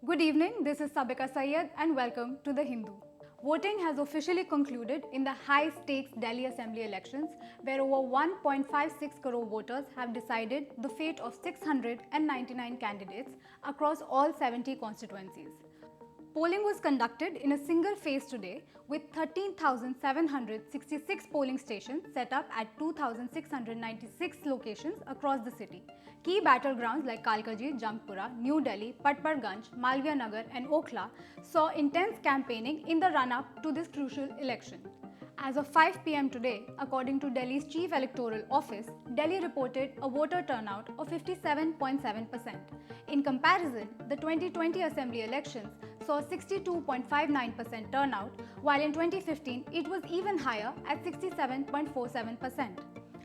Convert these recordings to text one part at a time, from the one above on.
Good evening, this is Sabika Syed and welcome to The Hindu. Voting has officially concluded in the high-stakes Delhi Assembly elections where over 1.56 crore voters have decided the fate of 699 candidates across all 70 constituencies. Polling was conducted in a single phase today with 13,766 polling stations set up at 2,696 locations across the city. Key battlegrounds like Kalkaji, Jangpura, New Delhi, Patparganj, Malviya Nagar and Okhla saw intense campaigning in the run-up to this crucial election. As of 5 pm today, according to Delhi's Chief Electoral Office, Delhi reported a voter turnout of 57.7%. In comparison, the 2020 Assembly elections saw 62.59% turnout, while in 2015 it was even higher at 67.47%.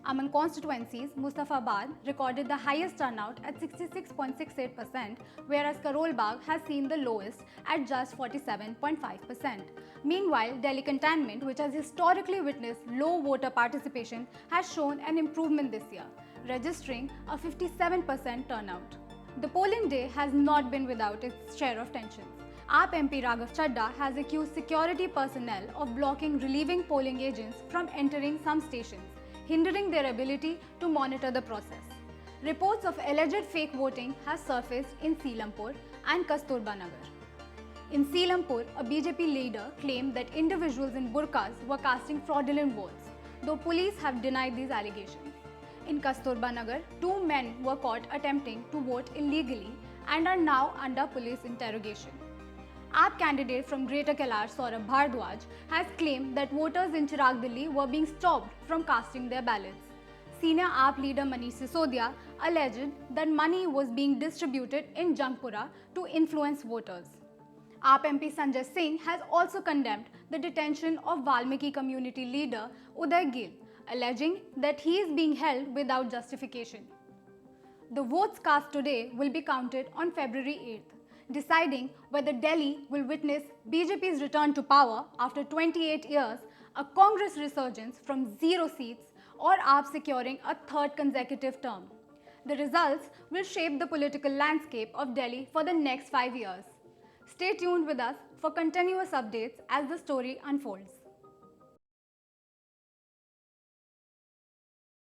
Among constituencies, Mustafabad recorded the highest turnout at 66.68%, whereas Karol Bagh has seen the lowest at just 47.5%. Meanwhile, Delhi Cantonment, which has historically witnessed low voter participation, has shown an improvement this year, registering a 57% turnout. The polling day has not been without its share of tensions. AAP MP Raghav Chadha has accused security personnel of blocking relieving polling agents from entering some stations, hindering their ability to monitor the process. Reports of alleged fake voting have surfaced in Seelampur and Kasturba Nagar. In Seelampur, a BJP leader claimed that individuals in burqas were casting fraudulent votes, though police have denied these allegations. In Kasturba Nagar, 2 men were caught attempting to vote illegally and are now under police interrogation. AAP candidate from Greater Kailash, Saurabh Bhardwaj, has claimed that voters in Chirag Delhi were being stopped from casting their ballots. Senior AAP leader Manish Sisodia alleged that money was being distributed in Jangpura to influence voters. AAP MP Sanjay Singh has also condemned the detention of Valmiki community leader Uday Gill, alleging that he is being held without justification. The votes cast today will be counted on February 8th. Deciding whether Delhi will witness BJP's return to power after 28 years, a Congress resurgence from 0 seats, or AAP securing a third consecutive term. The results will shape the political landscape of Delhi for the next 5 years. Stay tuned with us for continuous updates as the story unfolds.